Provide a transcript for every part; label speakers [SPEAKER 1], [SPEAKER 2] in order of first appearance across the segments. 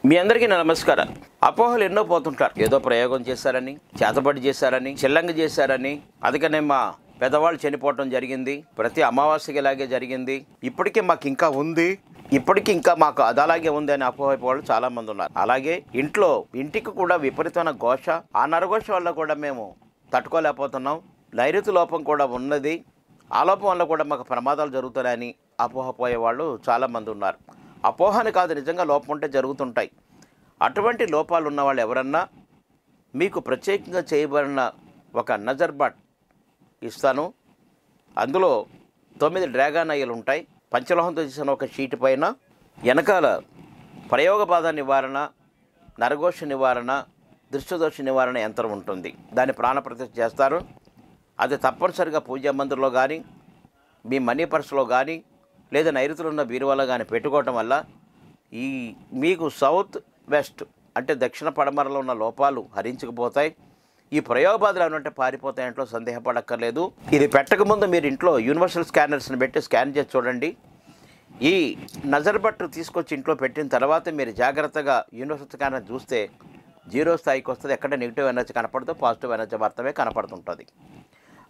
[SPEAKER 1] మీ అందరికీ నా నమస్కారం. అపోహలు ఎన్నో పోతుంటారు. ఏదో ప్రయోగం చేశారని, చేతబడి చేశారని, చెల్లంగి చేశారని, అందుకనే మా పెద్దవాళ్ళు చనిపోవటం జరిగింది, ప్రతి అమావాస్యకి ఇలాగే జరిగింది, ఇప్పటికీ మాకు ఇంకా ఉంది, ఇప్పటికీ ఇంకా మాకు అదలాగే ఉంది అని అపోహ వాళ్ళు చాలామంది ఉన్నారు. అలాగే ఇంటికి కూడా విపరీతమైన ఘోష, ఆ నరఘోష వల్ల కూడా మేము తట్టుకోలేకపోతున్నాం, నైరుతి లోపం కూడా ఉన్నది, ఆ లోపం వల్ల కూడా మాకు ప్రమాదాలు జరుగుతాయని అపోహపోయే వాళ్ళు చాలామంది ఉన్నారు. అపోహని కాదు, నిజంగా లోపం ఉంటే జరుగుతుంటాయి. అటువంటి లోపాలు ఉన్న వాళ్ళు ఎవరన్నా మీకు ప్రత్యేకంగా చేయబడిన ఒక నజర్ బట్ ఇస్తాను. అందులో 9 డ్రాగన్ ఐలు ఉంటాయి. పంచలోహంతో చేసిన ఒక షీట్ పైన వెనకాల ప్రయోగబాధ నివారణ, నరఘోష నివారణ, దృష్టిదోష నివారణ యంత్రం ఉంటుంది. దాన్ని ప్రాణప్రతిష్ఠ చేస్తారు. అది తప్పనిసరిగా పూజా మందిరంలో కానీ, మీ మనీ పర్సులో కానీ, లేదా నైరుతులు ఉన్న బీరువాలో కానీ పెట్టుకోవటం వల్ల మీకు సౌత్ వెస్ట్ అంటే దక్షిణ పడమరలో ఉన్న లోపాలు హరించుకుపోతాయి. ఈ ప్రయోగబాధలు ఏమంటే పారిపోతాయంట్లో సందేహపడక్కర్లేదు. ఇది పెట్టకముందు మీరు ఇంట్లో యూనివర్సల్ స్కానర్స్ని పెట్టి స్కాన్ చేసి చూడండి. ఈ నజర్ బట్టు తీసుకొచ్చి ఇంట్లో పెట్టిన తర్వాత మీరు జాగ్రత్తగా యూనివర్సల్ స్కానర్ చూస్తే 0 స్థాయికి వస్తుంది. ఎక్కడ నెగిటివ్ ఎనర్జీ కనపడుతూ పాజిటివ్ ఎనర్జీ మాత్రమే కనపడుతుంటుంది.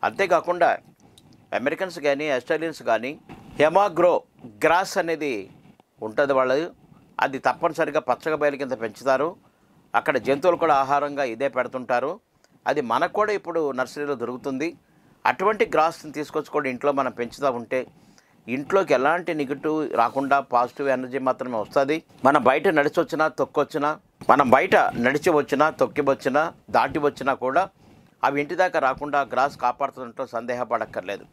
[SPEAKER 1] అంతేకాకుండా అమెరికన్స్ కానీ, ఆస్ట్రేలియన్స్ కానీ హెమాగ్రో గ్రాస్ అనేది ఉంటుంది వాళ్ళది. అది తప్పనిసరిగా పచ్చగా బయలు కింద పెంచుతారు. అక్కడ జంతువులు కూడా ఆహారంగా ఇదే పెడుతుంటారు. అది మనకు కూడా ఇప్పుడు నర్సరీలో దొరుకుతుంది. అటువంటి గ్రాస్ని తీసుకొచ్చి కూడా ఇంట్లో మనం పెంచుతూ ఉంటే ఇంట్లోకి ఎలాంటి నెగిటివ్ రాకుండా పాజిటివ్ ఎనర్జీ మాత్రమే వస్తుంది. మనం బయట నడిచి వచ్చినా, తొక్కొచ్చినా, మనం బయట నడిచి వచ్చినా, తొక్కి వచ్చినా, దాటి వచ్చినా కూడా అవి ఇంటి దాకా రాకుండా గ్రాస్ కాపాడుతుంటో సందేహపడక్కర్లేదు.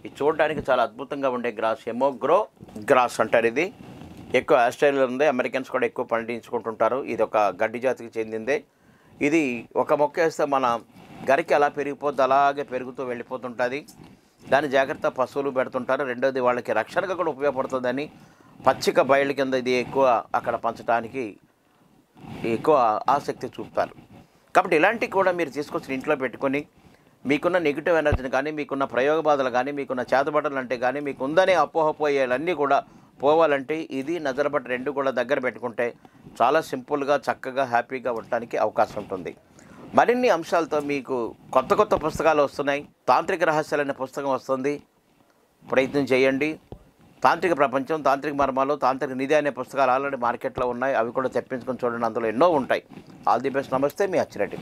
[SPEAKER 1] ఇది చూడడానికి చాలా అద్భుతంగా ఉండే గ్రాస్ హెమోగ్రో గ్రాస్ అంటారు. ఇది ఎక్కువ ఆస్ట్రేలియాలో ఉంది, అమెరికన్స్ కూడా ఎక్కువ పండించుకుంటుంటారు. ఇది ఒక గడ్డి జాతికి చెందిందే. ఇది ఒక మొక్క వేస్తే మన గరికి అలా పెరిగిపోద్ది, అలాగే పెరుగుతూ వెళ్ళిపోతుంటుంది. దాని జాగ్రత్త పశువులు పెడుతుంటారు. రెండోది వాళ్ళకి రక్షణగా కూడా ఉపయోగపడుతుందని పచ్చిక బయళ్ళ కింద ఇది ఎక్కువ అక్కడ పంచడానికి ఎక్కువ ఆసక్తి చూపుతారు. కాబట్టి ఇలాంటివి కూడా మీరు తీసుకొచ్చి ఇంట్లో పెట్టుకొని మీకున్న నెగిటివ్ ఎనర్జీని కానీ, మీకున్న ప్రయోగ బాధలు కానీ, మీకున్న చేతబట్టలు అంటే కానీ, మీకు ఉందనే అపోహపోయేవన్నీ కూడా పోవాలంటే ఇది నజర్ బట్ 2 కూడా దగ్గర పెట్టుకుంటే చాలా సింపుల్గా, చక్కగా, హ్యాపీగా ఉండటానికి అవకాశం ఉంటుంది. మరిన్ని అంశాలతో మీకు కొత్త పుస్తకాలు వస్తున్నాయి. తాంత్రిక రహస్యాలు అనే పుస్తకం వస్తుంది, ప్రయత్నం చేయండి. తాంత్రిక ప్రపంచం, తాంత్రిక మర్మాలు, తాంత్రిక నిధి అనే పుస్తకాలు ఆల్రెడీ మార్కెట్లో ఉన్నాయి. అవి కూడా తెప్పించుకొని చూడండి, అందులో ఎన్నో ఉంటాయి. All the best. నమస్తే, మీ అచ్చిరెడ్డి.